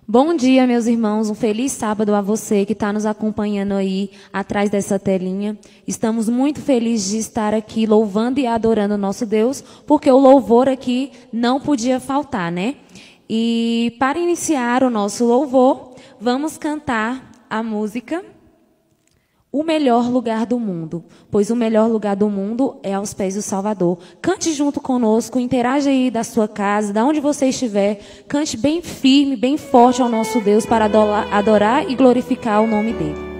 Bom dia, meus irmãos. Um feliz sábado a você que está nos acompanhando aí atrás dessa telinha. Estamos muito felizes de estar aqui louvando e adorando o nosso Deus, porque o louvor aqui não podia faltar, né? E para iniciar o nosso louvor, vamos cantar a música O Melhor Lugar do Mundo, pois o melhor lugar do mundo é aos pés do Salvador. Cante junto conosco, interaja aí da sua casa, da onde você estiver, cante bem firme, bem forte ao nosso Deus para adorar e glorificar o nome dele.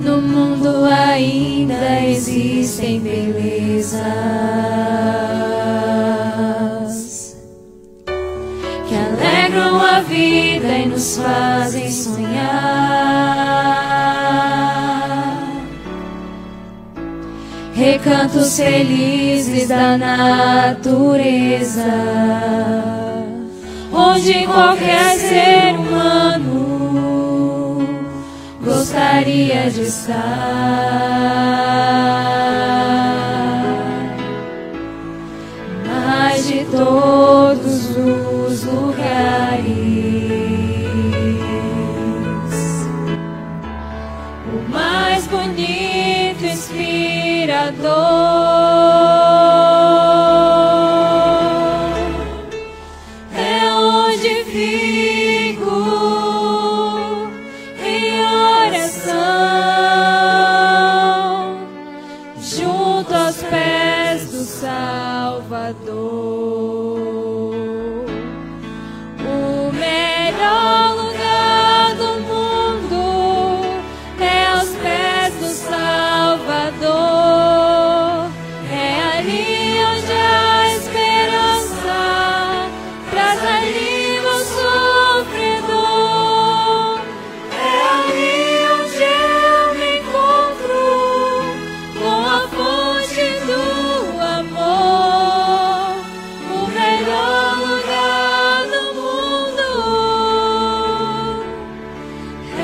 No mundo ainda existem belezas que alegram a vida e nos fazem sonhar. Recantos felizes da natureza, onde qualquer ser humano gostaria de estar, mas de todos os lugares, o mais bonito, inspirador é onde fico em oração, junto aos pés do Salvador. O melhor lugar do mundo é aos pés do Salvador. É ali onde a esperança traz alívio ao sofredor. É ali onde eu me encontro com a fonte do amor. O melhor lugar do mundo é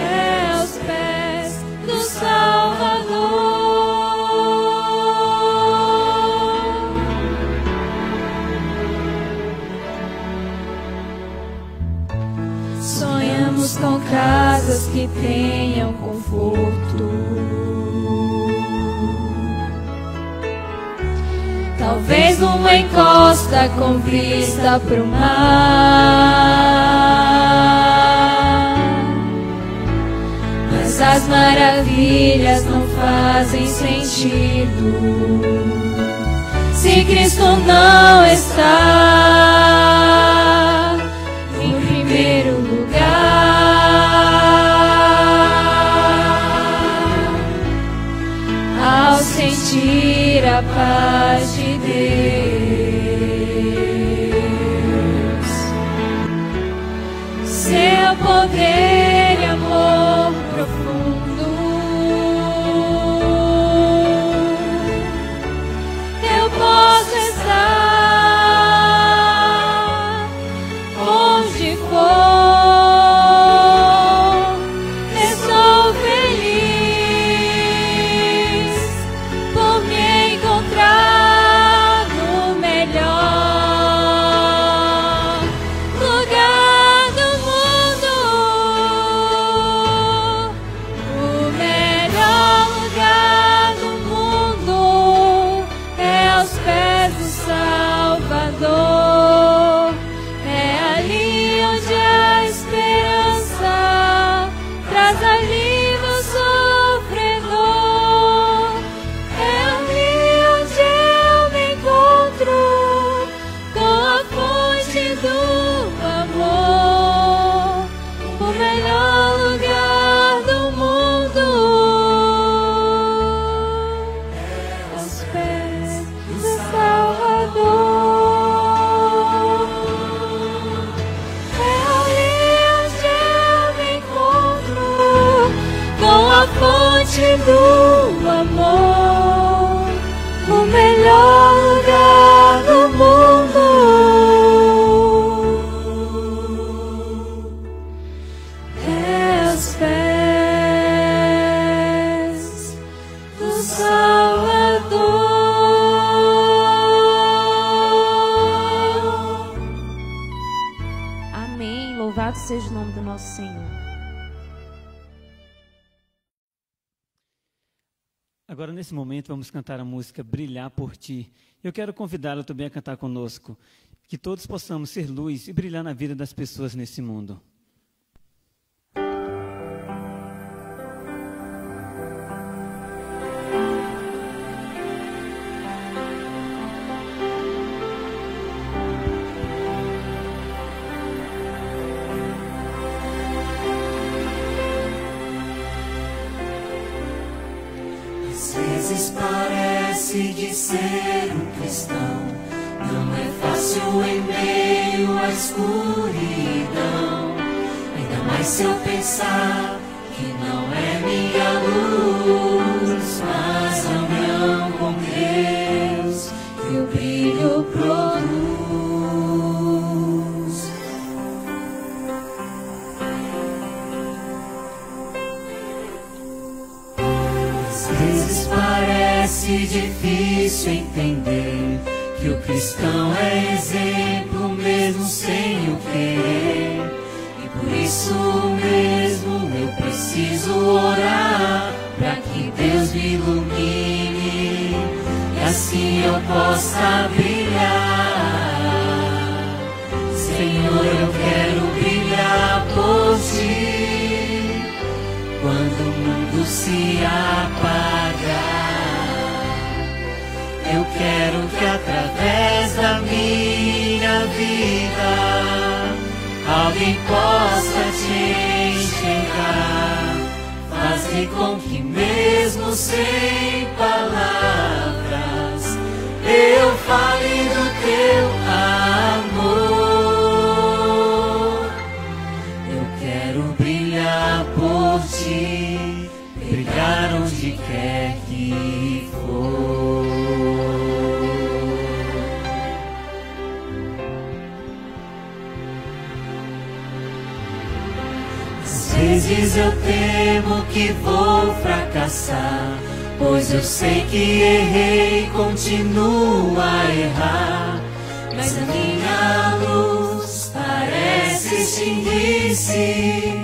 aos pés do Salvador. Sonhamos com casas que tenham conforto, talvez numa encosta com vista pro mar. Mas as maravilhas não fazem sentido se Cristo não está em primeiro lugar. Ao sentir a paz de Deus, seu poder e amor profundo, eu posso estar onde for. Estou feliz por me encontrar no melhor lugar do mundo. O melhor lugar do mundo é aos pés do Salvador. É ali onde a esperança traz alívio ao sofredor. É ali onde eu me encontro com a fonte do amor. O melhor lugar do mundo aos pés do Salvador. É ali onde eu me encontro com a fonte do amor. O melhor Louvado seja o nome do nosso Senhor. Agora, nesse momento, vamos cantar a música Brilhar por Ti. Eu quero convidá-lo também a cantar conosco, que todos possamos ser luz e brilhar na vida das pessoas nesse mundo. Às vezes parece que ser um cristão não é fácil em meio à escuridão. Ainda mais se eu pensar que não é minha luz, mas a união com Deus que o brilho produz. Parece difícil entender que o cristão é exemplo mesmo sem o querer. E por isso mesmo eu preciso orar para que Deus me ilumine e assim eu possa brilhar. Senhor, eu quero brilhar por Ti quando o mundo se apagar. Eu quero que através da minha vida alguém possa Te enxergar. Fazer com que mesmo sem palavras eu fale do Teu amor. Eu quero brilhar por Ti, brilhar onde quer que for. Às vezes eu temo que vou fracassar, pois eu sei que errei e continuo a errar. Mas a minha luz parece extinguir-se.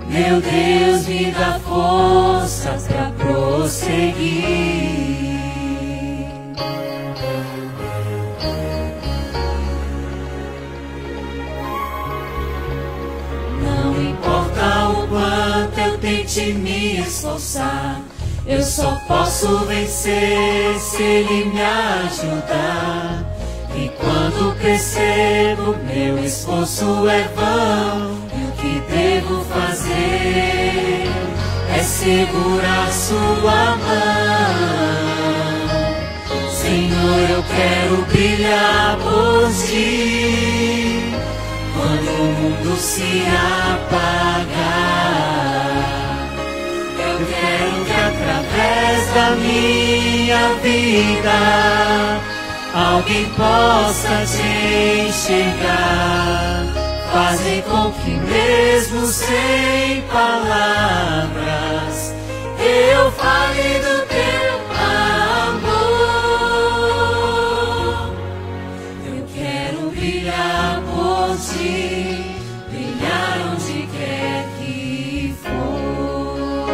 Meu Deus, me dá força pra prosseguir. Não importa o quanto eu tente me esforçar, eu só posso vencer se Ele me ajudar. E quando percebo meu esforço é vão, e o que devo fazer é segurar Sua mão. Senhor, eu quero brilhar por Ti quando o mundo se apagar. Eu quero que através da minha vida alguém possa Te enxergar. Fazer com que mesmo sem palavras eu fale do Teu amor. Eu quero brilhar por Ti, brilhar onde quer que for.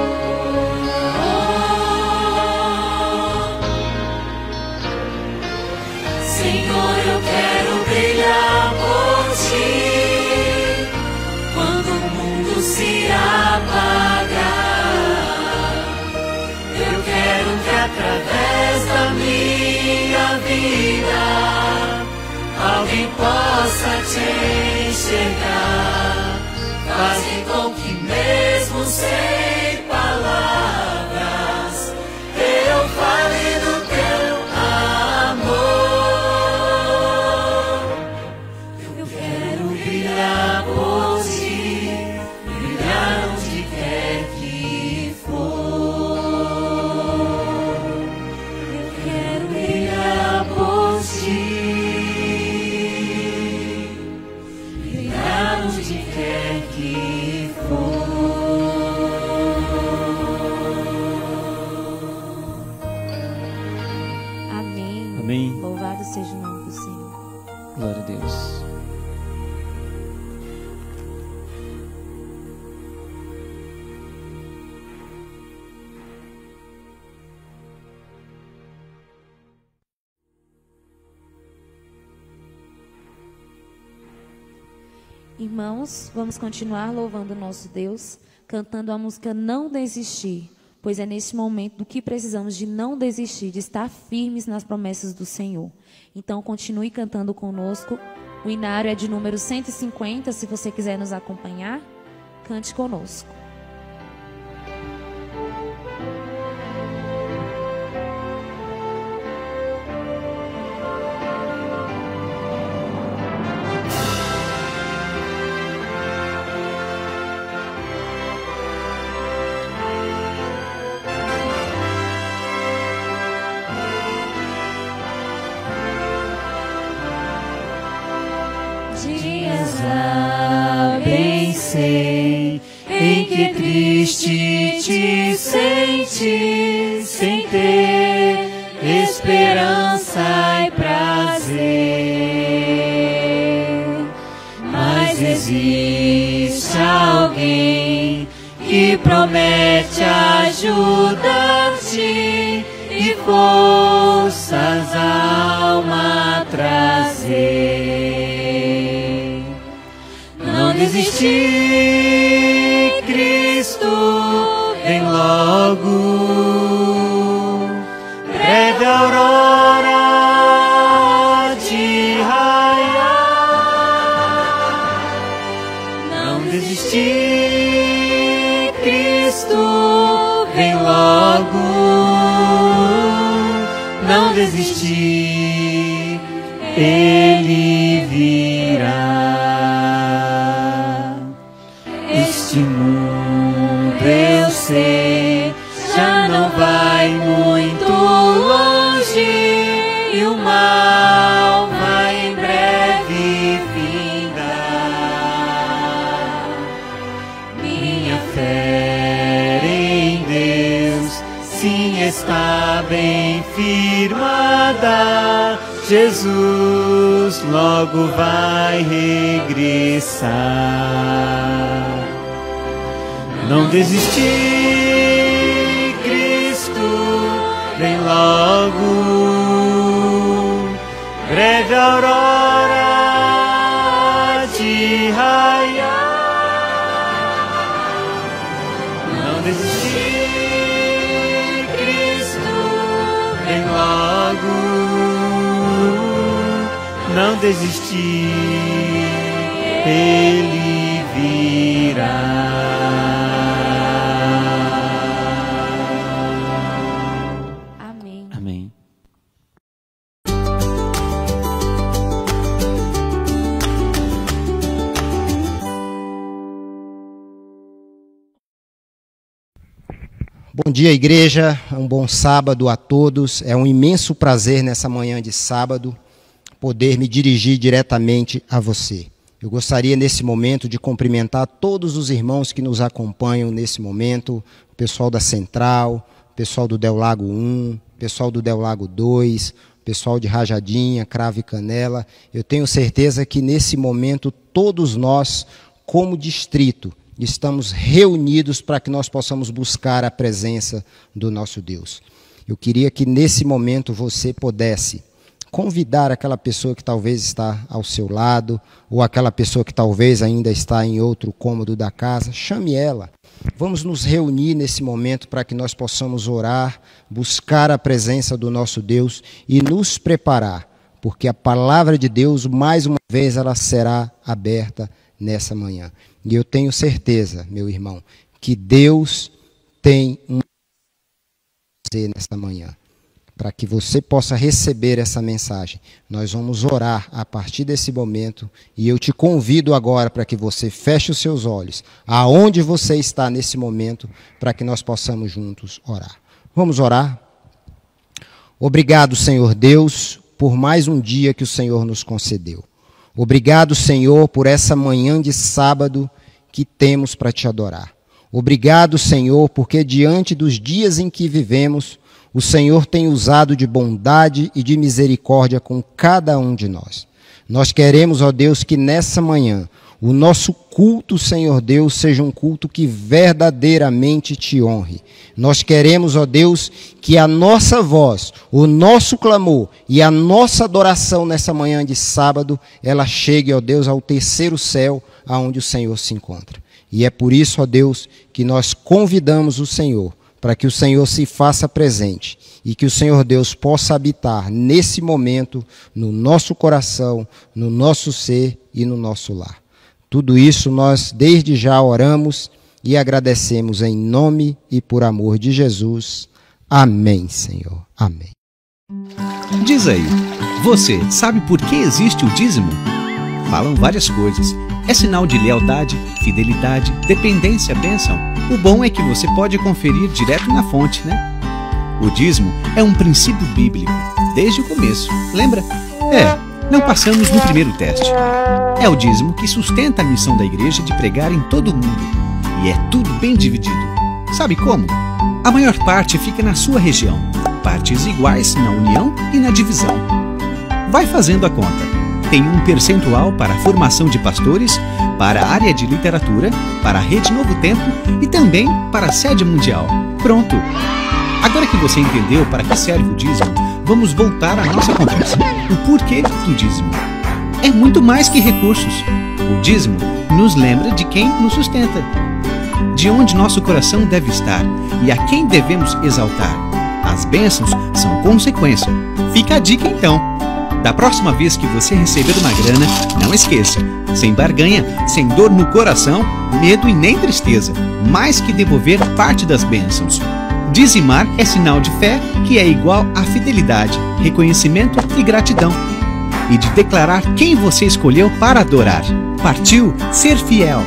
Senhor, eu quero brilhar por Ti quando o mundo se apagar. Eu quero que através da minha vida alguém possa Te enxergar. Faze com que mesmo sem palavras eu fale do Teu amor. Eu quero brilhar por Ti, brilhar onde quer que for. Eu quero brilhar por Ti, brilhar onde quer que Irmãos, vamos continuar louvando o nosso Deus, cantando a música Não Desistir, pois é nesse momento do que precisamos de não desistir, de estar firmes nas promessas do Senhor. Então, continue cantando conosco. O inário é de número 150, se você quiser nos acompanhar, cante conosco. Bem sei em que triste te sentes, sem ter esperança e prazer. Mas existe alguém que promete ajudar-te e forças à alma trazer. Não desistir, Cristo vem logo, breve aurora de raiar. Não desistir, Cristo vem logo, não desistir, Ele virá. Este mundo, eu sei, já não vai muito longe e o mal vai em breve findar. Minha fé em Deus, sim, está bem firmada. Jesus logo vai regressar. Não desistir, Cristo vem logo, breve aurora de raiar. Não desistir, Cristo vem logo, não desistir, Ele virá. Bom dia, igreja, um bom sábado a todos. É um imenso prazer nessa manhã de sábado poder me dirigir diretamente a você. Eu gostaria nesse momento de cumprimentar todos os irmãos que nos acompanham nesse momento, o pessoal da Central, o pessoal do Del Lago 1, o pessoal do Del Lago 2, o pessoal de Rajadinha, Cravo e Canela. Eu tenho certeza que nesse momento todos nós, como distrito, estamos reunidos para que nós possamos buscar a presença do nosso Deus. Eu queria que nesse momento você pudesse convidar aquela pessoa que talvez está ao seu lado, ou aquela pessoa que talvez ainda está em outro cômodo da casa, chame ela. Vamos nos reunir nesse momento para que nós possamos orar, buscar a presença do nosso Deus e nos preparar, porque a palavra de Deus, mais uma vez, ela será aberta nessa manhã. E eu tenho certeza, meu irmão, que Deus tem um prazer nessa manhã. Para que você possa receber essa mensagem, nós vamos orar a partir desse momento. E eu te convido agora para que você feche os seus olhos, aonde você está nesse momento, para que nós possamos juntos orar. Vamos orar? Obrigado, Senhor Deus, por mais um dia que o Senhor nos concedeu. Obrigado, Senhor, por essa manhã de sábado que temos para te adorar. Obrigado, Senhor, porque diante dos dias em que vivemos, o Senhor tem usado de bondade e de misericórdia com cada um de nós. Nós queremos, ó Deus, que nessa manhã o nosso culto, Senhor Deus, seja um culto que verdadeiramente te honre. Nós queremos, ó Deus, que a nossa voz, o nosso clamor e a nossa adoração nessa manhã de sábado, ela chegue, ó Deus, ao terceiro céu, aonde o Senhor se encontra. E é por isso, ó Deus, que nós convidamos o Senhor, para que o Senhor se faça presente e que o Senhor Deus possa habitar nesse momento no nosso coração, no nosso ser e no nosso lar. Tudo isso nós desde já oramos e agradecemos em nome e por amor de Jesus. Amém, Senhor. Amém. Diz aí, você sabe por que existe o dízimo? Falam várias coisas. É sinal de lealdade, fidelidade, dependência, bênção. O bom é que você pode conferir direto na fonte, né? O dízimo é um princípio bíblico, desde o começo. Lembra? Não passamos no primeiro teste. É o dízimo que sustenta a missão da igreja de pregar em todo o mundo. E é tudo bem dividido. Sabe como? A maior parte fica na sua região. Partes iguais na união e na divisão. Vai fazendo a conta. Tem um percentual para a formação de pastores, para a área de literatura, para a Rede Novo Tempo e também para a sede mundial. Pronto! Agora que você entendeu para que serve o dízimo, vamos voltar à nossa conversa. O porquê do dízimo. É muito mais que recursos. O dízimo nos lembra de quem nos sustenta, de onde nosso coração deve estar e a quem devemos exaltar. As bênçãos são consequência. Fica a dica então. Da próxima vez que você receber uma grana, não esqueça, sem barganha, sem dor no coração, medo e nem tristeza, mais que devolver parte das bênçãos. Dizimar é sinal de fé que é igual a fidelidade, reconhecimento e gratidão. E de declarar quem você escolheu para adorar. Partiu ser fiel.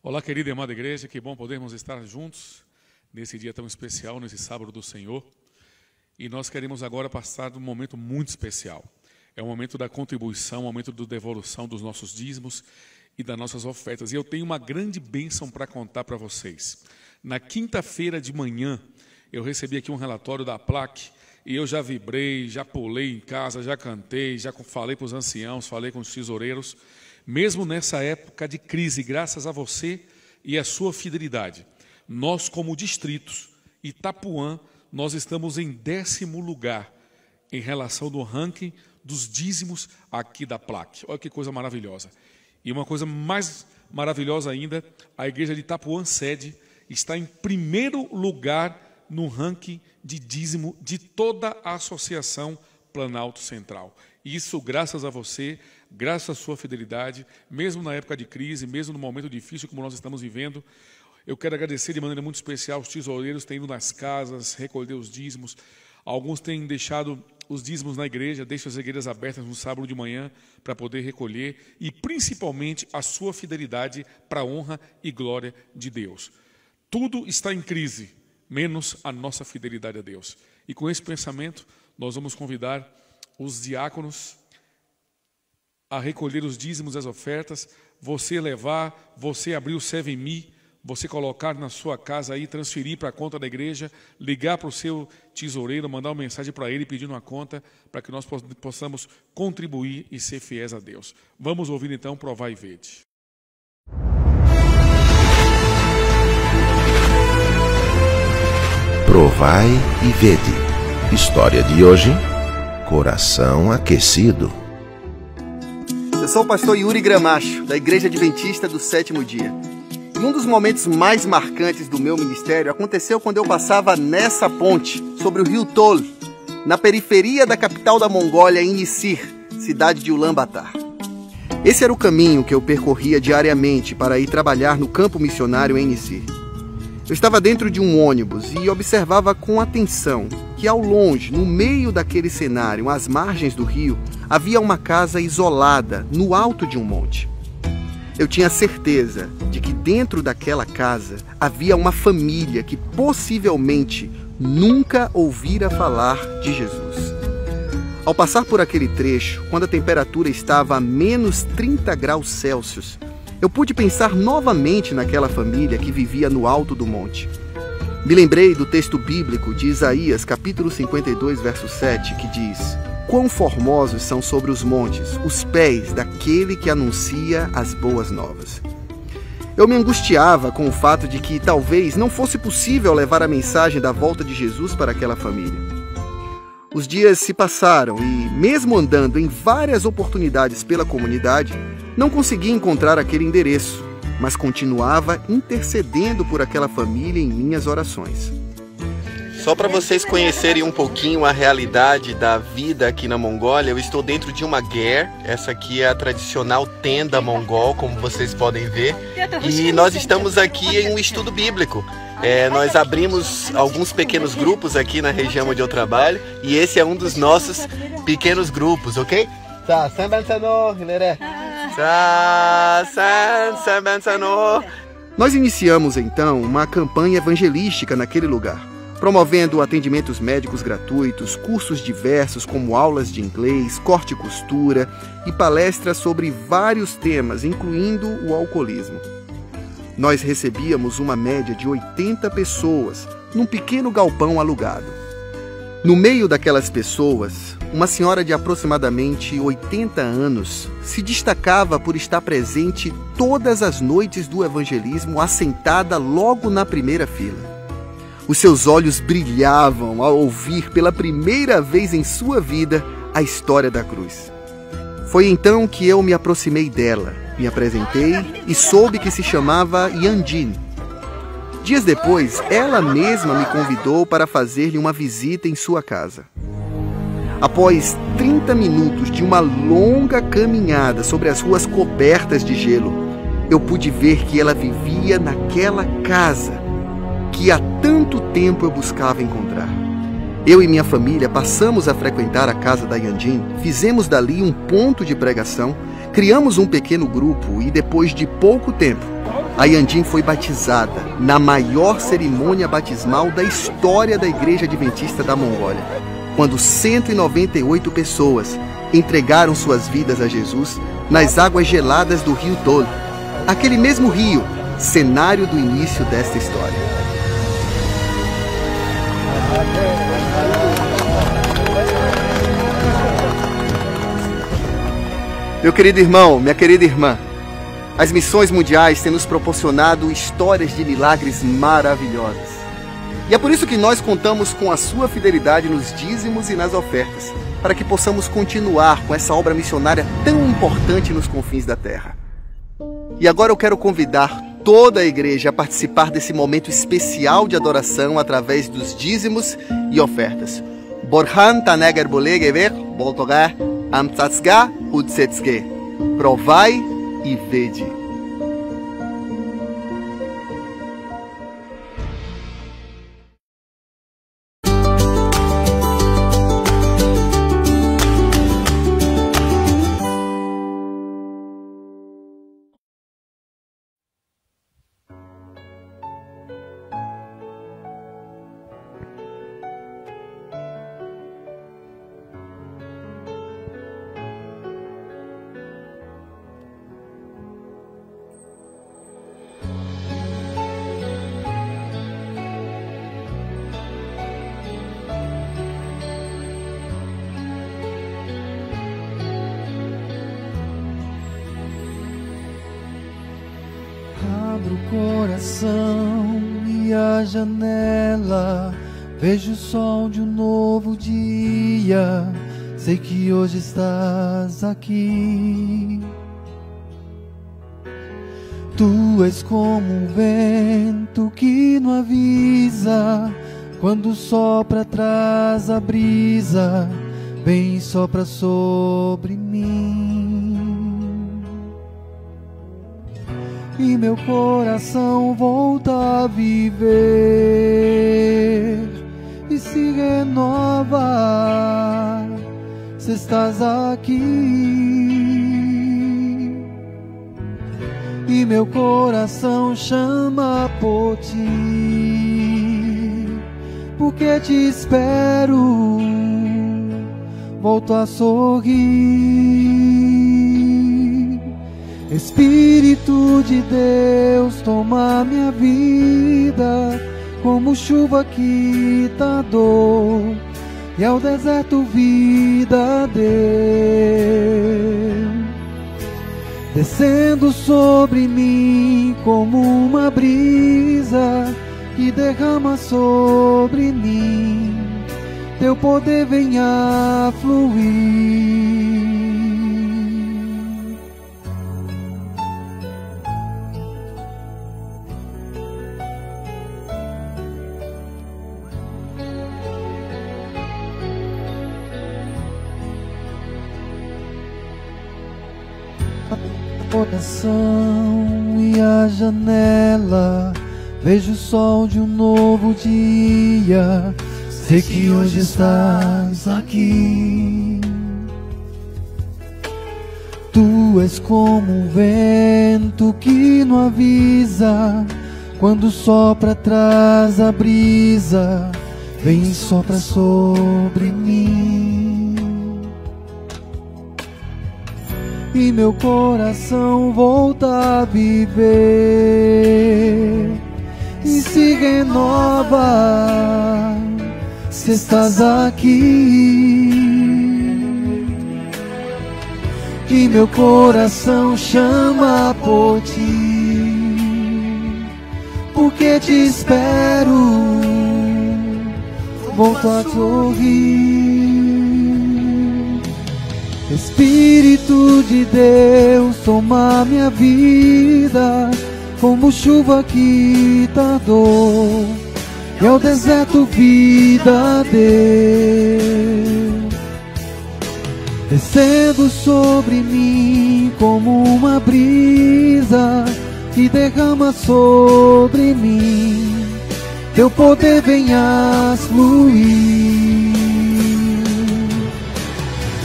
Olá, querida e amada igreja, que bom podermos estar juntos nesse dia tão especial, nesse sábado do Senhor. E nós queremos agora passar um momento muito especial. É o momento da contribuição, o momento da devolução dos nossos dízimos e das nossas ofertas. E eu tenho uma grande bênção para contar para vocês. Na quinta-feira de manhã, eu recebi aqui um relatório da APLAC e eu já vibrei, já pulei em casa, já cantei, já falei com os anciãos, falei com os tesoureiros. Mesmo nessa época de crise, graças a você e a sua fidelidade, nós como distritos, Itapuã, nós estamos em 10º lugar em relação do ranking dos dízimos aqui da APLAC. Olha que coisa maravilhosa. E uma coisa mais maravilhosa ainda, a igreja de Itapuã sede está em 1º lugar no ranking de dízimo de toda a Associação Planalto Central. Isso graças a você, graças à sua fidelidade, mesmo na época de crise, mesmo no momento difícil como nós estamos vivendo. Eu quero agradecer de maneira muito especial os tesoureiros que têm ido nas casas, recolher os dízimos. Alguns têm deixado os dízimos na igreja, deixam as igrejas abertas no sábado de manhã para poder recolher. E principalmente a sua fidelidade para a honra e glória de Deus. Tudo está em crise, menos a nossa fidelidade a Deus. E com esse pensamento, nós vamos convidar os diáconos a recolher os dízimos e as ofertas. Você levar, você abrir o Serve Me, você colocar na sua casa aí, transferir para a conta da igreja, ligar para o seu tesoureiro, mandar uma mensagem para ele pedindo uma conta, para que nós possamos contribuir e ser fiéis a Deus. Vamos ouvir então Provai e Vede. Provai e Vede. História de hoje, coração aquecido. Eu sou o pastor Yuri Gramacho, da Igreja Adventista do Sétimo Dia. Um dos momentos mais marcantes do meu ministério aconteceu quando eu passava nessa ponte, sobre o rio Tol, na periferia da capital da Mongólia, em Nisir, cidade de Ulaanbaatar. Esse era o caminho que eu percorria diariamente para ir trabalhar no campo missionário em Nisir. Eu estava dentro de um ônibus e observava com atenção que ao longe, no meio daquele cenário, às margens do rio, havia uma casa isolada no alto de um monte. Eu tinha certeza de que dentro daquela casa havia uma família que possivelmente nunca ouvira falar de Jesus. Ao passar por aquele trecho, quando a temperatura estava a menos 30 graus Celsius, eu pude pensar novamente naquela família que vivia no alto do monte. Me lembrei do texto bíblico de Isaías, capítulo 52, verso 7, que diz: quão formosos são sobre os montes os pés daquele que anuncia as boas novas. Eu me angustiava com o fato de que talvez não fosse possível levar a mensagem da volta de Jesus para aquela família. Os dias se passaram e, mesmo andando em várias oportunidades pela comunidade, não consegui encontrar aquele endereço, mas continuava intercedendo por aquela família em minhas orações. Só para vocês conhecerem um pouquinho a realidade da vida aqui na Mongólia, eu estou dentro de uma ger. Essa aqui é a tradicional tenda mongol, como vocês podem ver. E nós estamos aqui em um estudo bíblico. Nós abrimos alguns pequenos grupos aqui na região onde eu trabalho. E esse é um dos nossos pequenos grupos, ok? Nós iniciamos então uma campanha evangelística naquele lugar, promovendo atendimentos médicos gratuitos, cursos diversos como aulas de inglês, corte e costura e palestras sobre vários temas, incluindo o alcoolismo. Nós recebíamos uma média de 80 pessoas num pequeno galpão alugado. No meio daquelas pessoas, uma senhora de aproximadamente 80 anos se destacava por estar presente todas as noites do evangelismo, assentada logo na primeira fila. Os seus olhos brilhavam ao ouvir pela primeira vez em sua vida a história da cruz. Foi então que eu me aproximei dela, me apresentei e soube que se chamava Yandin. Dias depois, ela mesma me convidou para fazer-lhe uma visita em sua casa. Após 30 minutos de uma longa caminhada sobre as ruas cobertas de gelo, eu pude ver que ela vivia naquela casa que há tanto tempo eu buscava encontrar. Eu e minha família passamos a frequentar a casa da Yandin, fizemos dali um ponto de pregação, criamos um pequeno grupo e depois de pouco tempo, a Yandin foi batizada na maior cerimônia batismal da história da Igreja Adventista da Mongólia, quando 198 pessoas entregaram suas vidas a Jesus nas águas geladas do rio Dol, aquele mesmo rio, cenário do início desta história. Meu querido irmão, minha querida irmã, as missões mundiais têm nos proporcionado histórias de milagres maravilhosas. E é por isso que nós contamos com a sua fidelidade nos dízimos e nas ofertas, para que possamos continuar com essa obra missionária tão importante nos confins da terra. E agora eu quero convidar toda a igreja a participar desse momento especial de adoração através dos dízimos e ofertas. Borhan taneger bolegever, boltogar, amtsatsga utsetsge. Provai e vede. Abro o coração e a janela, vejo o sol de um novo dia. Sei que hoje estás aqui. Tu és como um vento que não avisa, quando sopra atrás a brisa, vem e sopra sobre mim. E meu coração volta a viver e se renova se estás aqui. E meu coração chama por ti, porque te espero, volto a sorrir. Espírito de Deus, toma minha vida, como chuva que dá dor, e ao deserto vida deu, descendo sobre mim como uma brisa que derrama sobre mim, teu poder venha fluir. Coração e a janela, vejo o sol de um novo dia. Sei que hoje estás aqui. Tu és como um vento que não avisa, quando sopra atrás a brisa, vem e sopra sobre mim. E meu coração volta a viver e se renova se estás aqui. E meu coração chama por ti, porque te espero, volto a sorrir. Espírito de Deus, toma minha vida, como chuva que tardou, e ao deserto vida deu, descendo sobre mim como uma brisa que derrama sobre mim, teu poder venha fluir.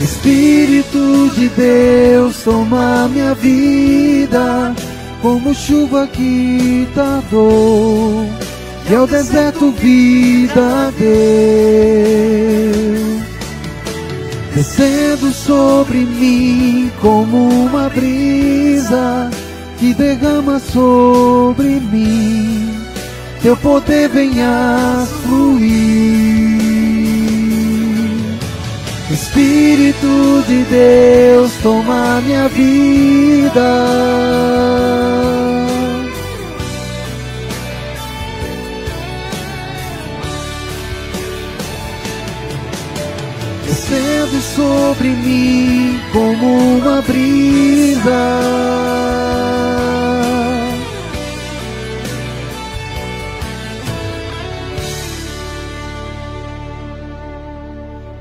Espírito de Deus, toma minha vida, como chuva que tardou, e ao deserto vida deu, descendo sobre mim como uma brisa que derrama sobre mim, teu poder venha fluir. Espírito de Deus, toma minha vida, descendo sobre mim como uma brisa,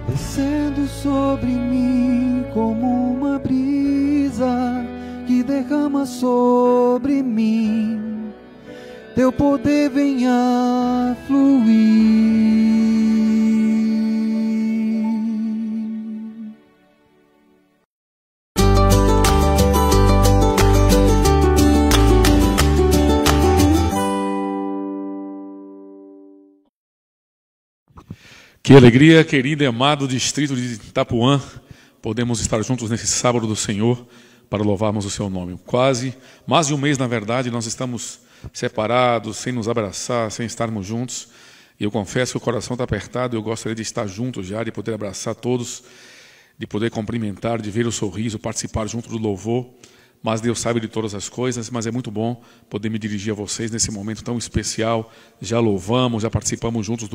descendo sobre mim como uma brisa que derrama sobre mim, teu poder venha fluir. Que alegria, querido e amado distrito de Itapuã, podemos estar juntos nesse sábado do Senhor para louvarmos o seu nome. Quase, mais de um mês, na verdade, nós estamos separados, sem nos abraçar, sem estarmos juntos. E eu confesso que o coração está apertado, eu gostaria de estar junto já, de poder abraçar todos, de poder cumprimentar, de ver o sorriso, participar junto do louvor. Mas Deus sabe de todas as coisas, mas é muito bom poder me dirigir a vocês nesse momento tão especial. Já louvamos, já participamos juntos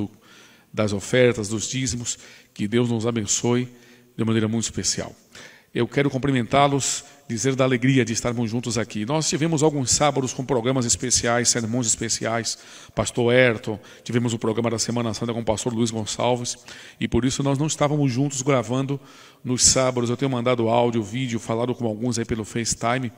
das ofertas, dos dízimos. Que Deus nos abençoe de maneira muito especial. Eu quero cumprimentá-los, dizer da alegria de estarmos juntos aqui. Nós tivemos alguns sábados com programas especiais, sermões especiais, pastor Ayrton, tivemos o programa da Semana Santa com o pastor Luiz Gonçalves, e por isso nós não estávamos juntos gravando nos sábados. Eu tenho mandado áudio, vídeo, falado com alguns aí pelo FaceTime,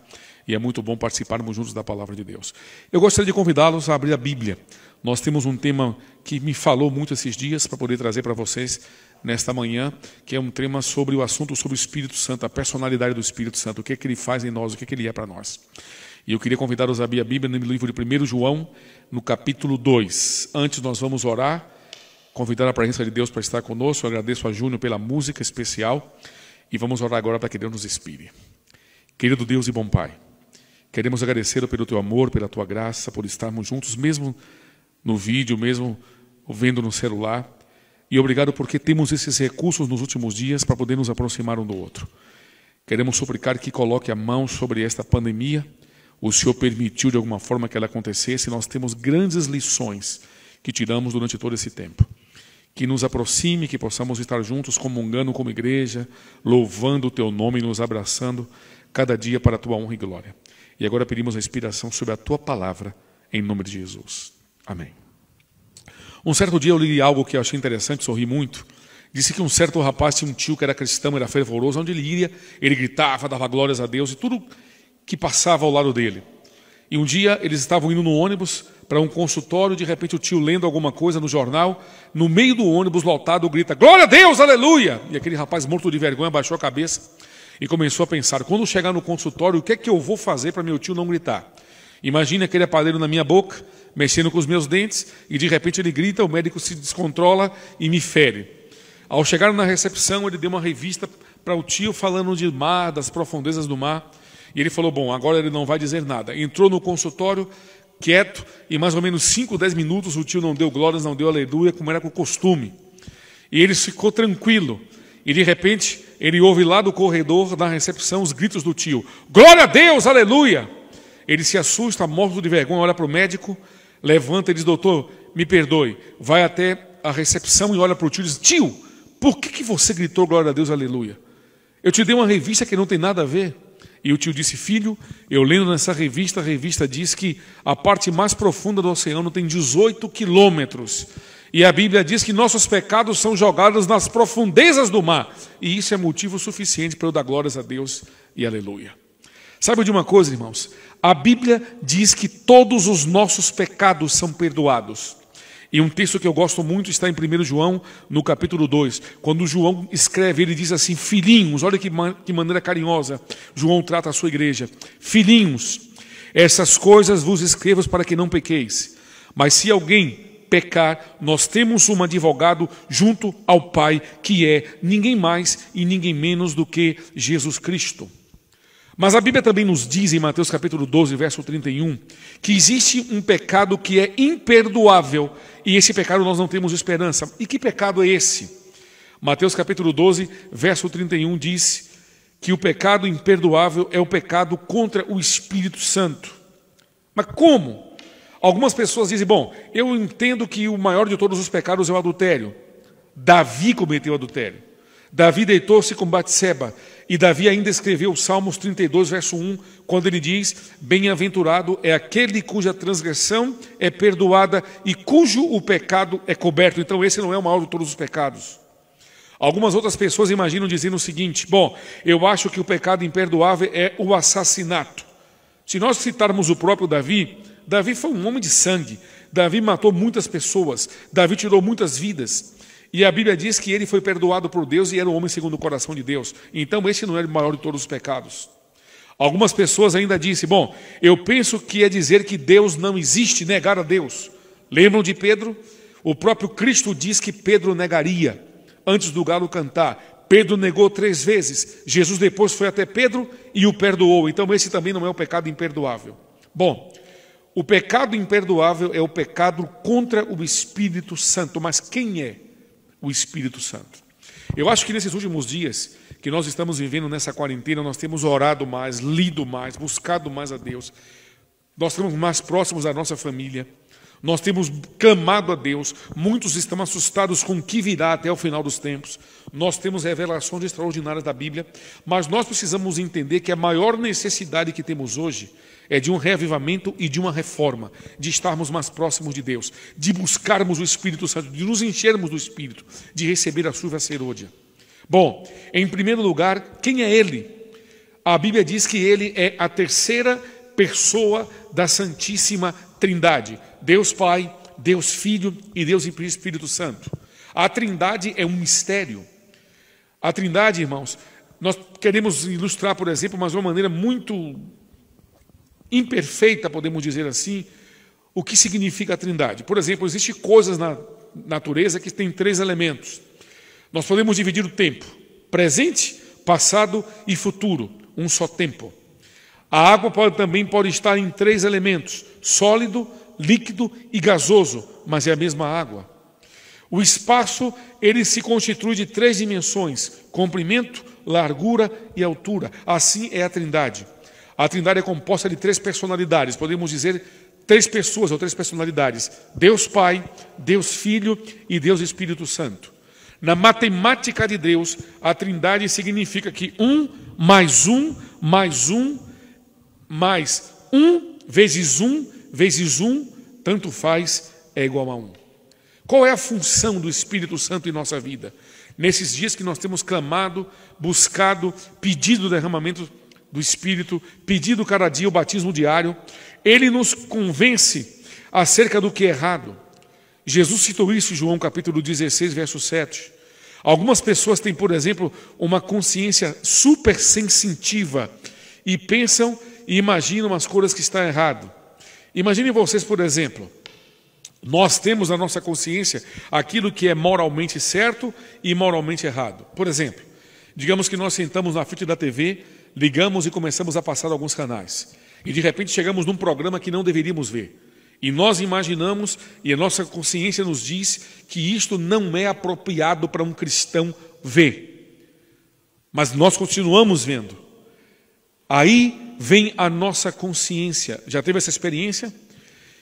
e é muito bom participarmos juntos da Palavra de Deus. Eu gostaria de convidá-los a abrir a Bíblia. Nós temos um tema que me falou muito esses dias para poder trazer para vocês nesta manhã, que é um tema sobre o assunto sobre o Espírito Santo, a personalidade do Espírito Santo, o que é que ele faz em nós, o que é que ele é para nós. E eu queria convidá-los a abrir a Bíblia no livro de 1 João, no capítulo 2. Antes nós vamos orar, convidar a presença de Deus para estar conosco. Eu agradeço a Júnior pela música especial e vamos orar agora para que Deus nos inspire. Querido Deus e bom Pai, queremos agradecer pelo Teu amor, pela Tua graça, por estarmos juntos, mesmo no vídeo, mesmo vendo no celular. E obrigado porque temos esses recursos nos últimos dias para poder nos aproximar um do outro. Queremos suplicar que coloque a mão sobre esta pandemia. O Senhor permitiu de alguma forma que ela acontecesse. Nós temos grandes lições que tiramos durante todo esse tempo. Que nos aproxime, que possamos estar juntos, comungando como igreja, louvando o Teu nome e nos abraçando cada dia para a Tua honra e glória. E agora pedimos a inspiração sobre a Tua palavra, em nome de Jesus. Amém. Um certo dia eu li algo que eu achei interessante, sorri muito. Disse que um certo rapaz tinha um tio que era cristão, era fervoroso, onde ele ia, ele gritava, dava glórias a Deus e tudo que passava ao lado dele. E um dia eles estavam indo no ônibus para um consultório, de repente o tio lendo alguma coisa no jornal, no meio do ônibus lotado grita, glória a Deus, aleluia! E aquele rapaz morto de vergonha baixou a cabeça e começou a pensar, quando chegar no consultório, o que é que eu vou fazer para meu tio não gritar? Imagine aquele aparelho na minha boca, mexendo com os meus dentes, e de repente ele grita, o médico se descontrola e me fere. Ao chegar na recepção, ele deu uma revista para o tio falando de mar, das profundezas do mar, e ele falou, bom, agora ele não vai dizer nada. Entrou no consultório, quieto, e mais ou menos 5, 10 minutos o tio não deu glórias, não deu aleluia, como era com o costume. E ele ficou tranquilo, e de repente ele ouve lá do corredor, na recepção, os gritos do tio, glória a Deus, aleluia! Ele se assusta, morto de vergonha, olha para o médico, levanta e diz, doutor, me perdoe. Vai até a recepção e olha para o tio e diz, tio, por que você gritou glória a Deus, aleluia? Eu te dei uma revista que não tem nada a ver. E o tio disse, filho, eu lendo nessa revista, a revista diz que a parte mais profunda do oceano tem 18 quilômetros. E a Bíblia diz que nossos pecados são jogados nas profundezas do mar. E isso é motivo suficiente para eu dar glórias a Deus e aleluia. Sabe de uma coisa, irmãos? A Bíblia diz que todos os nossos pecados são perdoados. E um texto que eu gosto muito está em 1 João, no capítulo 2. Quando João escreve, ele diz assim, filhinhos, olha que maneira carinhosa João trata a sua igreja. Filhinhos, essas coisas vos escrevo para que não pequeis. Mas se alguém pecar, nós temos um advogado junto ao Pai, que é ninguém mais e ninguém menos do que Jesus Cristo. Mas a Bíblia também nos diz, em Mateus capítulo 12, verso 31, que existe um pecado que é imperdoável, e esse pecado nós não temos esperança. E que pecado é esse? Mateus capítulo 12, verso 31 diz que o pecado imperdoável é o pecado contra o Espírito Santo. Mas como? Algumas pessoas dizem, bom, eu entendo que o maior de todos os pecados é o adultério. Davi cometeu adultério. Davi deitou-se com Batseba. E Davi ainda escreveu Salmos 32, verso 1, quando ele diz, bem-aventurado é aquele cuja transgressão é perdoada e cujo o pecado é coberto. Então esse não é o maior de todos os pecados. Algumas outras pessoas imaginam dizendo o seguinte, bom, eu acho que o pecado imperdoável é o assassinato. Se nós citarmos o próprio Davi, Davi foi um homem de sangue. Davi matou muitas pessoas. Davi tirou muitas vidas. E a Bíblia diz que ele foi perdoado por Deus e era um homem segundo o coração de Deus. Então esse não é o maior de todos os pecados. Algumas pessoas ainda dizem, bom, eu penso que é dizer que Deus não existe, negar a Deus. Lembram de Pedro? O próprio Cristo diz que Pedro negaria antes do galo cantar. Pedro negou 3 vezes. Jesus depois foi até Pedro e o perdoou. Então esse também não é o pecado imperdoável. Bom, o pecado imperdoável é o pecado contra o Espírito Santo. Mas quem é o Espírito Santo? Eu acho que nesses últimos dias que nós estamos vivendo nessa quarentena, nós temos orado mais, lido mais, buscado mais a Deus. Nós estamos mais próximos da nossa família. Nós temos clamado a Deus. Muitos estão assustados com o que virá até o final dos tempos. Nós temos revelações extraordinárias da Bíblia, mas nós precisamos entender que a maior necessidade que temos hoje é de um reavivamento e de uma reforma, de estarmos mais próximos de Deus, de buscarmos o Espírito Santo, de nos enchermos do Espírito, de receber a chuva serôdia. Bom, em primeiro lugar, quem é Ele? A Bíblia diz que Ele é a terceira pessoa da Santíssima Trindade. Deus Pai, Deus Filho e Deus Espírito Santo. A Trindade é um mistério. A Trindade, irmãos, nós queremos ilustrar, por exemplo, mas de uma maneira muito imperfeita, podemos dizer assim, o que significa a Trindade. Por exemplo, existem coisas na natureza que têm 3 elementos. Nós podemos dividir o tempo: presente, passado e futuro, um só tempo. A água também pode estar em 3 elementos: sólido, líquido e gasoso, mas é a mesma água. O espaço, ele se constitui de 3 dimensões: comprimento, largura e altura. Assim é a Trindade. A Trindade é composta de 3 personalidades, podemos dizer 3 pessoas ou 3 personalidades: Deus Pai, Deus Filho e Deus Espírito Santo. Na matemática de Deus, a Trindade significa que 1 mais 1 mais 1 mais 1 vezes 1 vezes 1, tanto faz, é igual a 1. Qual é a função do Espírito Santo em nossa vida? Nesses dias que nós temos clamado, buscado, pedido o derramamento do Espírito, pedido cada dia o batismo diário, ele nos convence acerca do que é errado. Jesus citou isso em João capítulo 16, verso 7. Algumas pessoas têm, por exemplo, uma consciência super sensitiva e pensam e imaginam as coisas que estão errado. Imaginem vocês, por exemplo, nós temos na nossa consciência aquilo que é moralmente certo e moralmente errado. Por exemplo, digamos que nós sentamos na frente da TV, ligamos e começamos a passar alguns canais. E de repente chegamos num programa que não deveríamos ver. E nós imaginamos, e a nossa consciência nos diz, que isto não é apropriado para um cristão ver. Mas nós continuamos vendo. Aí vem a nossa consciência. Já teve essa experiência?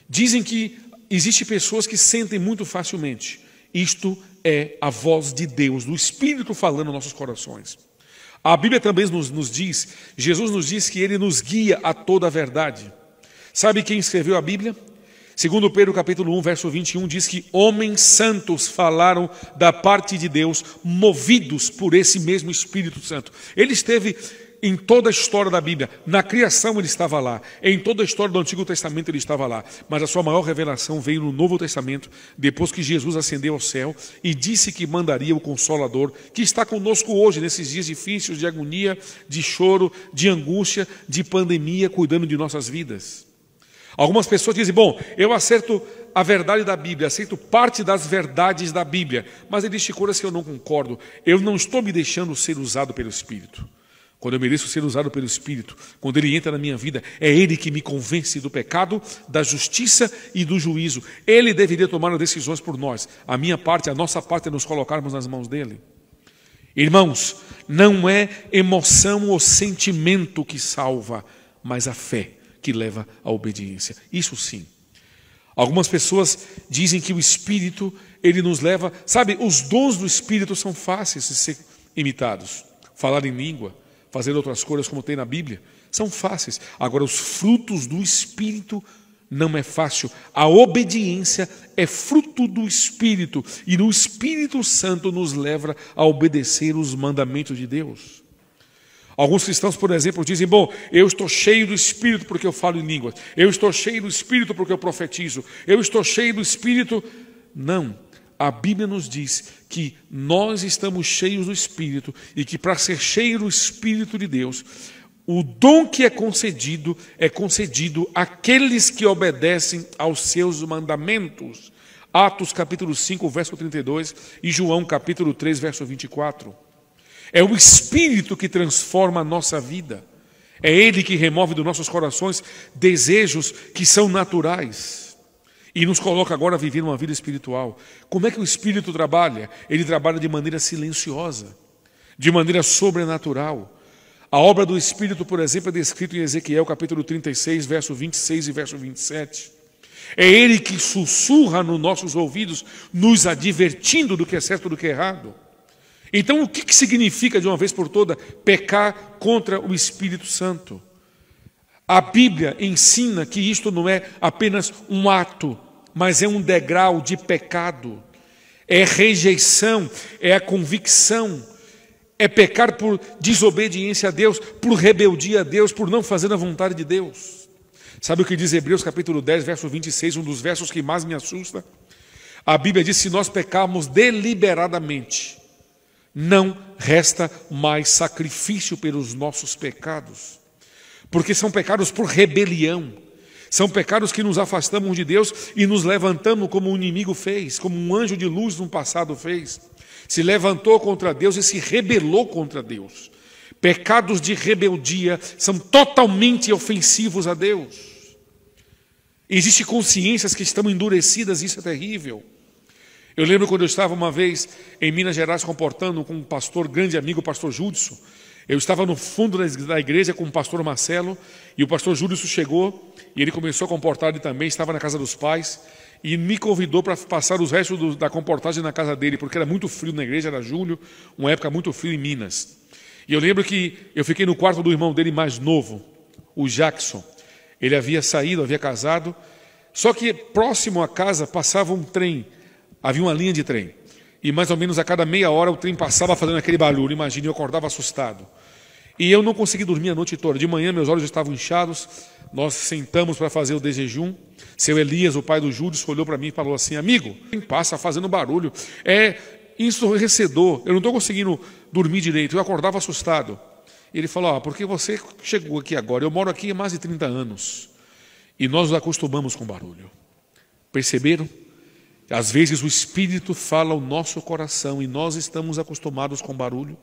Dizem que existem pessoas que sentem muito facilmente. Isto é a voz de Deus, do Espírito falando nos nossos corações. A Bíblia também nos diz, Jesus nos diz que Ele nos guia a toda a verdade. Sabe quem escreveu a Bíblia? Segundo Pedro capítulo 1, verso 21, diz que homens santos falaram da parte de Deus, movidos por esse mesmo Espírito Santo. Ele esteve em toda a história da Bíblia. Na criação ele estava lá. Em toda a história do Antigo Testamento ele estava lá. Mas a sua maior revelação veio no Novo Testamento, depois que Jesus ascendeu ao céu e disse que mandaria o Consolador, que está conosco hoje, nesses dias difíceis de agonia, de choro, de angústia, de pandemia, cuidando de nossas vidas. Algumas pessoas dizem, bom, eu aceito a verdade da Bíblia, aceito parte das verdades da Bíblia, mas existem coisas que eu não concordo. Eu não estou me deixando ser usado pelo Espírito. Quando eu mereço ser usado pelo Espírito, quando Ele entra na minha vida, é Ele que me convence do pecado, da justiça e do juízo. Ele deveria tomar as decisões por nós. A minha parte, a nossa parte é nos colocarmos nas mãos dEle. Irmãos, não é emoção ou sentimento que salva, mas a fé que leva à obediência. Isso sim. Algumas pessoas dizem que o Espírito, ele nos leva... Sabe, os dons do Espírito são fáceis de ser imitados. Falar em língua, fazer outras coisas como tem na Bíblia, são fáceis. Agora, os frutos do Espírito não é fácil. A obediência é fruto do Espírito, e no Espírito Santo nos leva a obedecer os mandamentos de Deus. Alguns cristãos, por exemplo, dizem, bom, eu estou cheio do Espírito porque eu falo em línguas, eu estou cheio do Espírito porque eu profetizo, eu estou cheio do Espírito. Não. A Bíblia nos diz que nós estamos cheios do Espírito e que para ser cheio do Espírito de Deus, o dom que é concedido àqueles que obedecem aos seus mandamentos. Atos capítulo 5, verso 32 e João capítulo 3, verso 24. É o Espírito que transforma a nossa vida. É Ele que remove dos nossos corações desejos que são naturais. E nos coloca agora a viver uma vida espiritual. Como é que o Espírito trabalha? Ele trabalha de maneira silenciosa, de maneira sobrenatural. A obra do Espírito, por exemplo, é descrita em Ezequiel capítulo 36, verso 26 e verso 27. É Ele que sussurra nos nossos ouvidos, nos advertindo do que é certo e do que é errado. Então, o que significa, de uma vez por toda, pecar contra o Espírito Santo? A Bíblia ensina que isto não é apenas um ato, mas é um degrau de pecado. É rejeição, é a convicção, é pecar por desobediência a Deus, por rebeldia a Deus, por não fazer a vontade de Deus. Sabe o que diz Hebreus capítulo 10, verso 26, um dos versos que mais me assusta? A Bíblia diz, se nós pecarmos deliberadamente, não resta mais sacrifício pelos nossos pecados, porque são pecados por rebelião, são pecados que nos afastamos de Deus e nos levantamos como o inimigo fez, como um anjo de luz no passado fez, se levantou contra Deus e se rebelou contra Deus. Pecados de rebeldia são totalmente ofensivos a Deus. Existem consciências que estão endurecidas, isso é terrível. Eu lembro quando eu estava uma vez em Minas Gerais comportando com um pastor, grande amigo, o pastor Júdson. Eu estava no fundo da igreja com o pastor Marcelo, e o pastor Júdson chegou, e ele começou a comportar, ele também estava na casa dos pais, e me convidou para passar os restos da comportagem na casa dele, porque era muito frio na igreja, era julho, uma época muito frio em Minas. E eu lembro que eu fiquei no quarto do irmão dele mais novo, o Jackson. Ele havia saído, havia casado, só que próximo à casa passava um trem, havia uma linha de trem. E mais ou menos a cada meia hora o trem passava fazendo aquele barulho. Imagine, eu acordava assustado. E eu não consegui dormir a noite toda. De manhã meus olhos estavam inchados. Nós sentamos para fazer o desjejum. Seu Elias, o pai do Júlio, olhou para mim e falou assim: amigo, quem passa fazendo barulho? É ensurdecedor. Eu não estou conseguindo dormir direito. Eu acordava assustado. Ele falou: porque você chegou aqui agora? Eu moro aqui há mais de 30 anos. E nós nos acostumamos com barulho. Perceberam? Às vezes o Espírito fala ao nosso coração e nós estamos acostumados com barulho.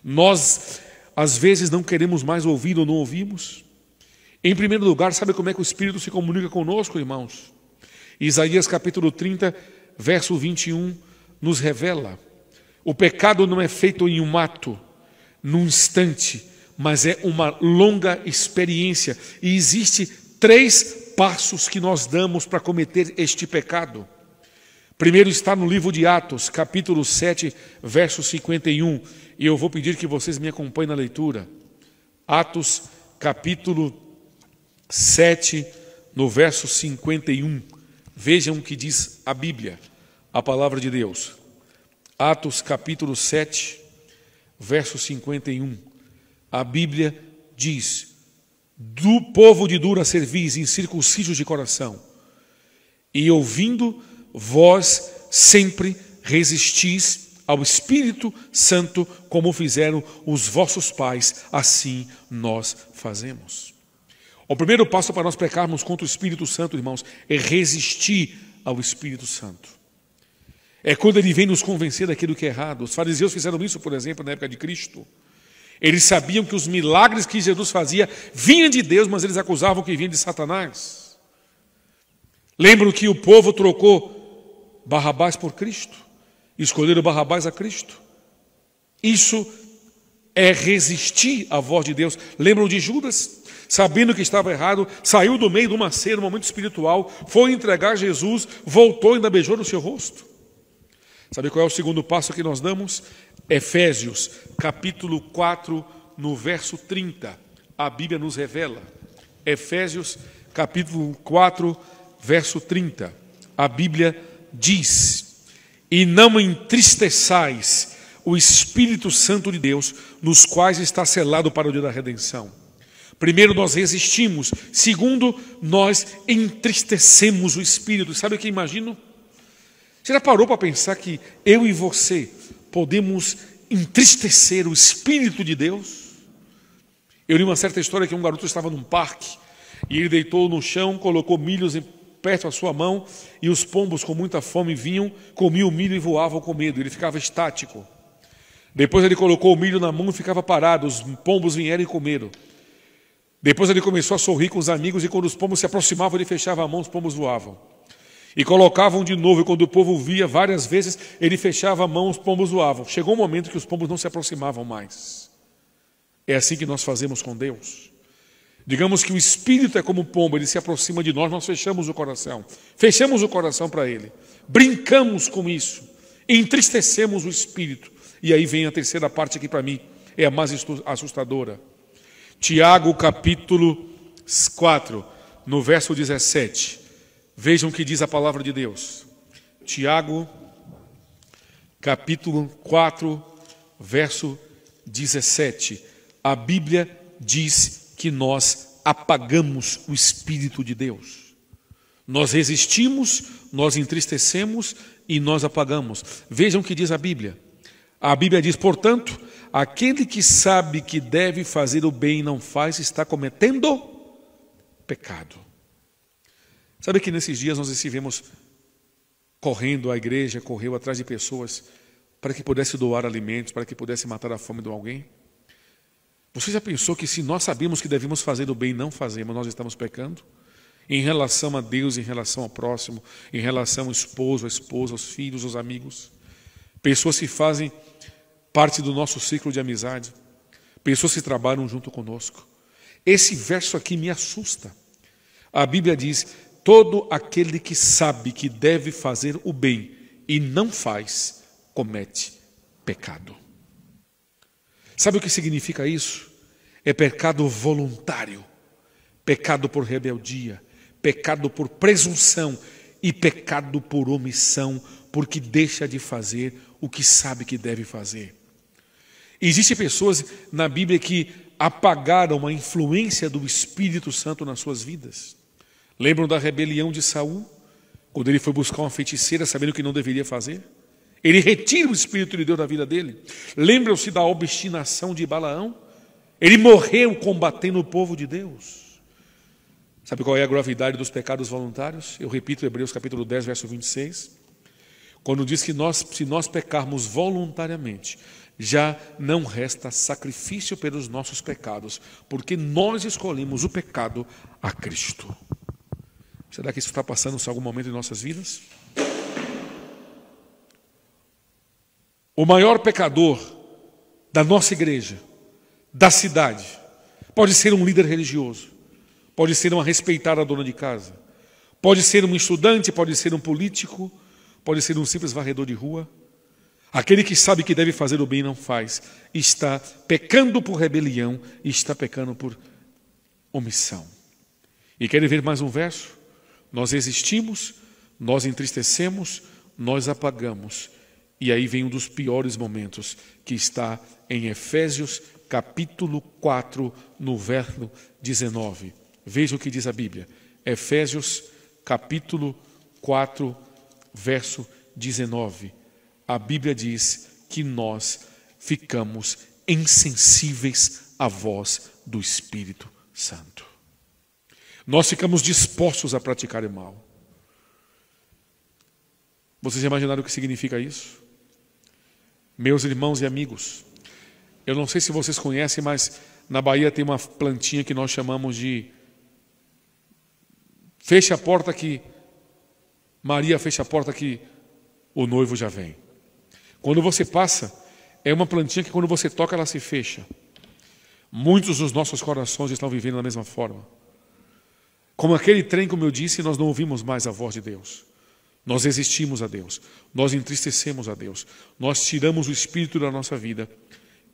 Nós, às vezes, não queremos mais ouvir ou não ouvimos. Em primeiro lugar, sabe como é que o Espírito se comunica conosco, irmãos? Isaías capítulo 30, verso 21, nos revela: o pecado não é feito em um ato, num instante, mas é uma longa experiência. E existe 3 passos que nós damos para cometer este pecado. Primeiro está no livro de Atos, capítulo 7, verso 51. E eu vou pedir que vocês me acompanhem na leitura. Atos, capítulo 7, no verso 51. Vejam o que diz a Bíblia, a palavra de Deus. Atos, capítulo 7, verso 51. A Bíblia diz: do povo de dura cerviz, incircuncisos de coração, e ouvindo, vós sempre resistis ao Espírito Santo, como fizeram os vossos pais, assim nós fazemos. O primeiro passo para nós pecarmos contra o Espírito Santo, irmãos, é resistir ao Espírito Santo. É quando ele vem nos convencer daquilo que é errado. Os fariseus fizeram isso, por exemplo, na época de Cristo. Eles sabiam que os milagres que Jesus fazia vinham de Deus, mas eles acusavam que vinham de Satanás. Lembram que o povo trocou Barrabás por Cristo, escolheram Barrabás a Cristo. Isso é resistir à voz de Deus. Lembram de Judas? Sabendo que estava errado, saiu do meio de uma cena, um momento espiritual, foi entregar Jesus, voltou e ainda beijou no seu rosto. Sabe qual é o segundo passo que nós damos? Efésios, capítulo 4, no verso 30. A Bíblia nos revela. Efésios, capítulo 4, verso 30. A Bíblia diz: e não entristeçais o Espírito Santo de Deus, nos quais está selado para o dia da redenção. Primeiro, nós resistimos. Segundo, nós entristecemos o Espírito. Sabe o que eu imagino? Você já parou para pensar que eu e você podemos entristecer o Espírito de Deus? Eu li uma certa história que um garoto estava num parque e ele deitou no chão, colocou milhos perto da sua mão, e os pombos com muita fome vinham, comiam o milho e voavam com medo. Ele ficava estático. Depois ele colocou o milho na mão e ficava parado. Os pombos vieram e comeram. Depois ele começou a sorrir com os amigos, e quando os pombos se aproximavam, ele fechava a mão, os pombos voavam. E colocavam de novo, e quando o povo via várias vezes, ele fechava a mão, os pombos voavam. Chegou um momento que os pombos não se aproximavam mais. É assim que nós fazemos com Deus. Digamos que o Espírito é como um pombo, ele se aproxima de nós, nós fechamos o coração. Fechamos o coração para ele. Brincamos com isso. Entristecemos o Espírito. E aí vem a terceira parte aqui para mim, é a mais assustadora. Tiago, capítulo 4, no verso 17. Vejam o que diz a palavra de Deus. Tiago, capítulo 4, verso 17. A Bíblia diz que nós apagamos o Espírito de Deus. Nós resistimos, nós entristecemos e nós apagamos. Vejam o que diz a Bíblia. A Bíblia diz: portanto, aquele que sabe que deve fazer o bem e não faz, está cometendo pecado. Sabe que nesses dias nós estivemos correndo, a igreja correu atrás de pessoas para que pudesse doar alimentos, para que pudesse matar a fome de alguém? Você já pensou que se nós sabemos que devemos fazer o bem e não fazemos, nós estamos pecando? em relação a Deus, em relação ao próximo, em relação ao esposo, à esposa, aos filhos, aos amigos. Pessoas que fazem parte do nosso ciclo de amizade. Pessoas que trabalham junto conosco. Esse verso aqui me assusta. A Bíblia diz: todo aquele que sabe que deve fazer o bem e não faz, comete pecado. Sabe o que significa isso? É pecado voluntário, pecado por rebeldia, pecado por presunção e pecado por omissão, porque deixa de fazer o que sabe que deve fazer. Existem pessoas na Bíblia que apagaram a influência do Espírito Santo nas suas vidas. Lembram da rebelião de Saul? Quando ele foi buscar uma feiticeira sabendo que não deveria fazer? Ele retira o Espírito de Deus da vida dele. Lembram-se da obstinação de Balaão? Ele morreu combatendo o povo de Deus. Sabe qual é a gravidade dos pecados voluntários? Eu repito Hebreus capítulo 10, verso 26. Quando diz que se nós pecarmos voluntariamente, já não resta sacrifício pelos nossos pecados, porque nós escolhemos o pecado a Cristo. Será que isso está passando em algum momento em nossas vidas? O maior pecador da nossa igreja, da cidade, pode ser um líder religioso, pode ser uma respeitada dona de casa, pode ser um estudante, pode ser um político, pode ser um simples varredor de rua. Aquele que sabe que deve fazer o bem e não faz, está pecando por rebelião e está pecando por omissão. E querem ver mais um verso? Nós resistimos, nós entristecemos, nós apagamos. E aí vem um dos piores momentos, que está em Efésios capítulo 4, no verso 19. Veja o que diz a Bíblia. Efésios capítulo 4, verso 19. A Bíblia diz que nós ficamos insensíveis à voz do Espírito Santo. Nós ficamos dispostos a praticar o mal. Vocês já imaginaram o que significa isso? Meus irmãos e amigos, eu não sei se vocês conhecem, mas na Bahia tem uma plantinha que nós chamamos de fecha a porta que Maria fecha a porta que o noivo já vem. Quando você passa, é uma plantinha que quando você toca ela se fecha. Muitos dos nossos corações estão vivendo da mesma forma. Como aquele trem, como eu disse, nós não ouvimos mais a voz de Deus. Nós resistimos a Deus, nós entristecemos a Deus, nós tiramos o Espírito da nossa vida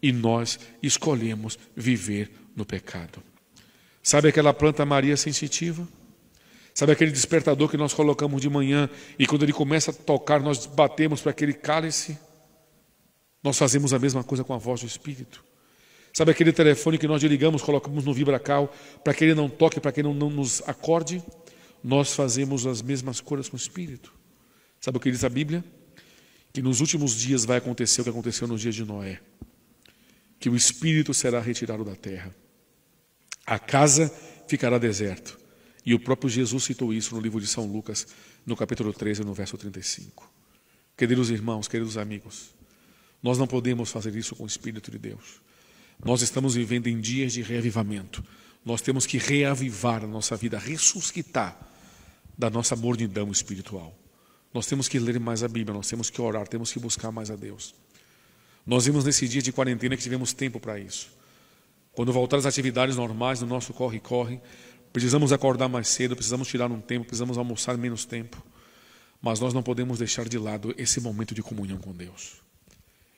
e nós escolhemos viver no pecado. Sabe aquela planta Maria sensitiva? Sabe aquele despertador que nós colocamos de manhã e quando ele começa a tocar nós batemos para aquele cálice? Nós fazemos a mesma coisa com a voz do Espírito. Sabe aquele telefone que nós ligamos, colocamos no vibracal para que ele não toque, para que ele não nos acorde? Nós fazemos as mesmas coisas com o Espírito. Sabe o que diz a Bíblia? Que nos últimos dias vai acontecer o que aconteceu nos dias de Noé. Que o Espírito será retirado da terra. A casa ficará deserta. E o próprio Jesus citou isso no livro de São Lucas, no capítulo 13, no verso 35. Queridos irmãos, queridos amigos, nós não podemos fazer isso com o Espírito de Deus. Nós estamos vivendo em dias de reavivamento. Nós temos que reavivar a nossa vida, ressuscitar da nossa mornidão espiritual. Nós temos que ler mais a Bíblia, nós temos que orar, temos que buscar mais a Deus. Nós vimos nesse dia de quarentena que tivemos tempo para isso. Quando voltar às atividades normais do nosso corre-corre, precisamos acordar mais cedo, precisamos tirar um tempo, precisamos almoçar menos tempo. Mas nós não podemos deixar de lado esse momento de comunhão com Deus.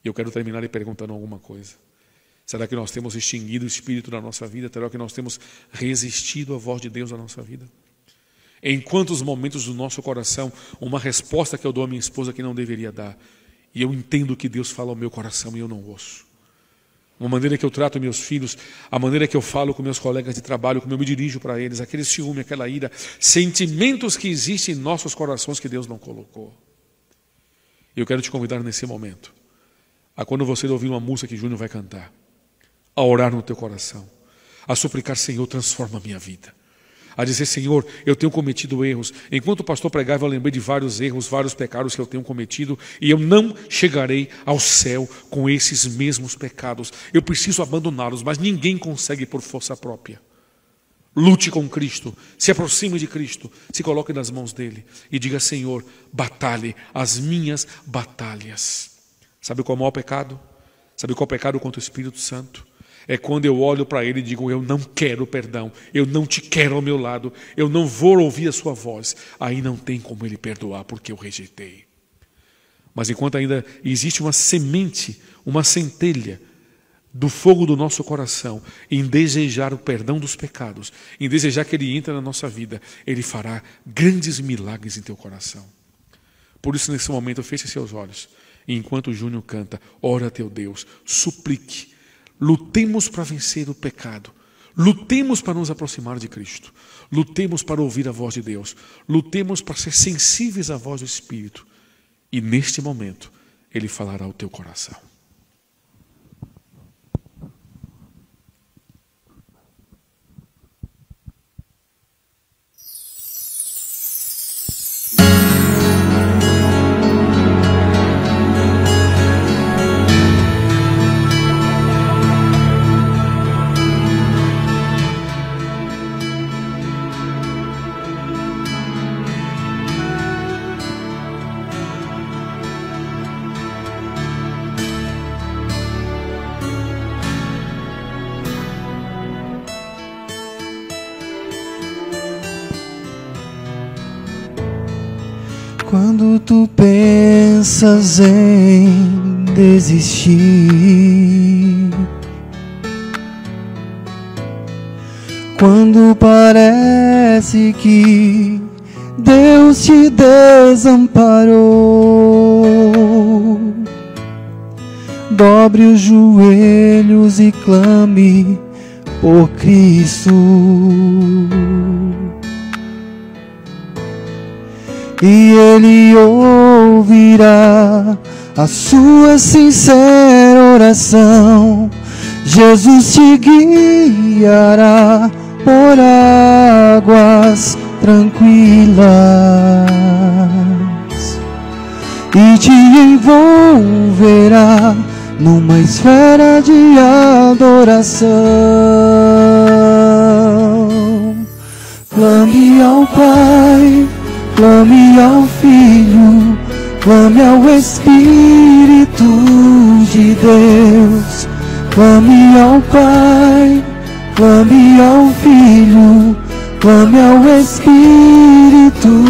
E eu quero terminar lhe perguntando alguma coisa. Será que nós temos extinguido o Espírito da nossa vida? Será que nós temos resistido à voz de Deus na nossa vida? Em quantos momentos do nosso coração, uma resposta que eu dou à minha esposa que não deveria dar, e eu entendo que Deus fala ao meu coração e eu não ouço. Uma maneira que eu trato meus filhos, a maneira que eu falo com meus colegas de trabalho, como eu me dirijo para eles, aquele ciúme, aquela ira, sentimentos que existem em nossos corações que Deus não colocou. E eu quero te convidar nesse momento, a quando você ouvir uma música que Júnior vai cantar, a orar no teu coração, a suplicar, Senhor, transforma a minha vida. A dizer, Senhor, eu tenho cometido erros. Enquanto o pastor pregava, eu lembrei de vários erros, vários pecados que eu tenho cometido, e eu não chegarei ao céu com esses mesmos pecados. Eu preciso abandoná-los, mas ninguém consegue por força própria. Lute com Cristo, se aproxime de Cristo, se coloque nas mãos dele e diga: Senhor, batalhe as minhas batalhas. Sabe qual é o maior pecado? Sabe qual é o pecado contra o Espírito Santo? É quando eu olho para ele e digo: eu não quero perdão, eu não te quero ao meu lado, eu não vou ouvir a sua voz. Aí não tem como ele perdoar, porque eu rejeitei. Mas enquanto ainda existe uma semente, uma centelha do fogo do nosso coração em desejar o perdão dos pecados, em desejar que ele entre na nossa vida, ele fará grandes milagres em teu coração. Por isso, nesse momento, feche seus olhos e enquanto o Júnior canta, ora a teu Deus, suplique, lutemos para vencer o pecado, lutemos para nos aproximar de Cristo, lutemos para ouvir a voz de Deus, lutemos para ser sensíveis à voz do Espírito, e neste momento ele falará ao teu coração. Quando tu pensas em desistir, quando parece que Deus te desamparou, dobre os joelhos e clame por Cristo. E Ele ouvirá a sua sincera oração. Jesus te guiará por águas tranquilas e te envolverá numa esfera de adoração. Clame ao Pai, clame ao Filho, clame ao Espírito de Deus. Clame ao Pai, clame ao Filho, clame ao Espírito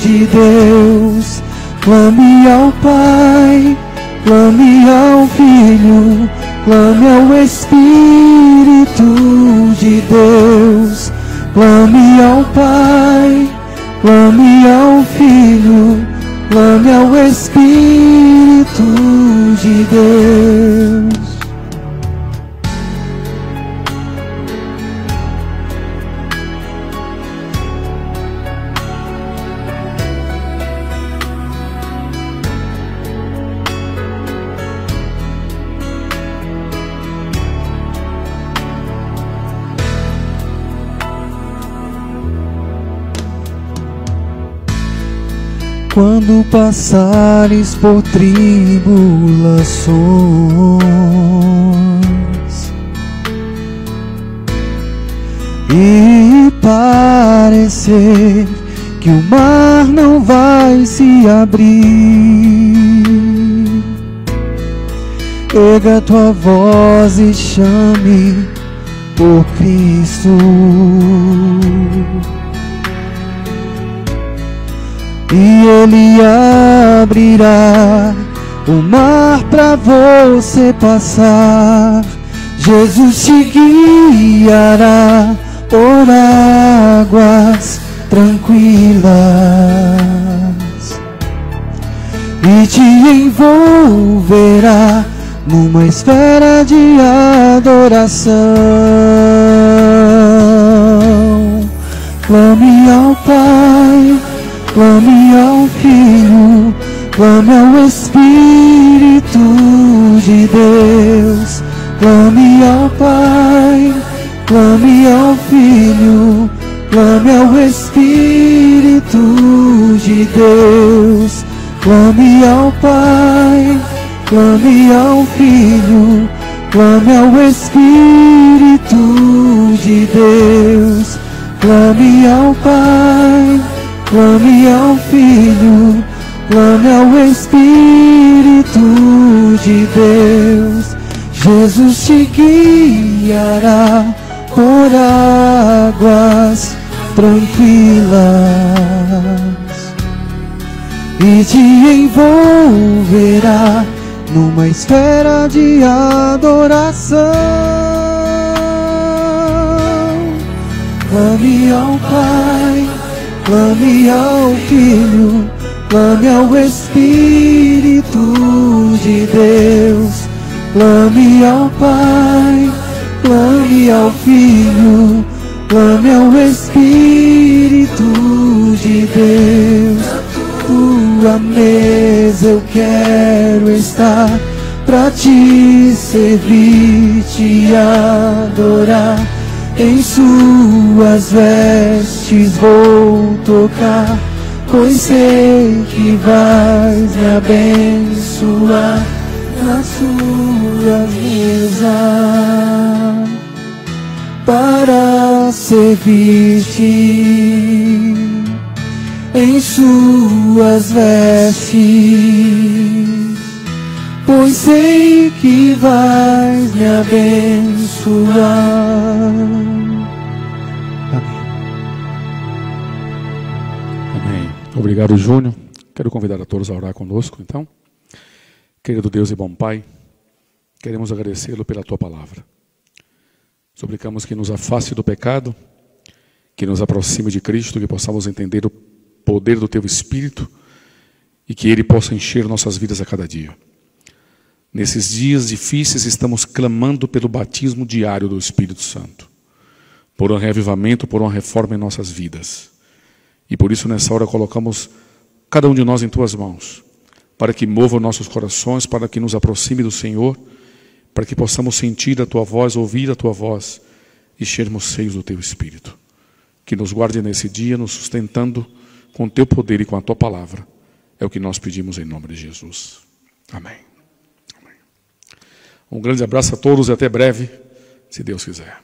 de Deus. Clame ao Pai, clame ao Filho, clame ao Espírito de Deus. Clame ao Pai, clame ao Filho, clame ao Espírito de Deus. Quando passares por tribulações e parecer que o mar não vai se abrir, erga tua voz e chame por Cristo. E Ele abrirá o mar para você passar. Jesus te guiará por águas tranquilas e te envolverá numa esfera de adoração. Clame ao Pai, clame ao Filho, clame ao Espírito de Deus. Clame ao Pai, clame ao Filho, clame ao Espírito de Deus. Clame ao Pai, clame ao Filho, clame ao Espírito de Deus. Clame ao Pai, clame ao Filho, clame ao Espírito de Deus. Jesus te guiará por águas tranquilas e te envolverá numa esfera de adoração. Clame ao Pai, clame ao Filho, clame ao Espírito de Deus. Clame ao Pai, clame ao Filho, clame ao Espírito de Deus. Tua mesa eu quero estar, pra te servir, te adorar. Em suas vestes vou tocar, pois sei que vais me abençoar nas suas mesas, para servir-te. Em suas vestes, pois sei que vais me abençoar. Amém. Obrigado, Júnior. Quero convidar a todos a orar conosco, então. Querido Deus e bom Pai, queremos agradecê-lo pela Tua palavra. Suplicamos que nos afaste do pecado, que nos aproxime de Cristo, que possamos entender o poder do Teu Espírito e que Ele possa encher nossas vidas a cada dia. Nesses dias difíceis estamos clamando pelo batismo diário do Espírito Santo, por um reavivamento, por uma reforma em nossas vidas. E por isso nessa hora colocamos cada um de nós em Tuas mãos, para que mova nossos corações, para que nos aproxime do Senhor, para que possamos sentir a Tua voz, ouvir a Tua voz e sermos cheios do Teu Espírito. Que nos guarde nesse dia, nos sustentando com o Teu poder e com a Tua palavra. É o que nós pedimos em nome de Jesus. Amém. Amém. Um grande abraço a todos e até breve, se Deus quiser.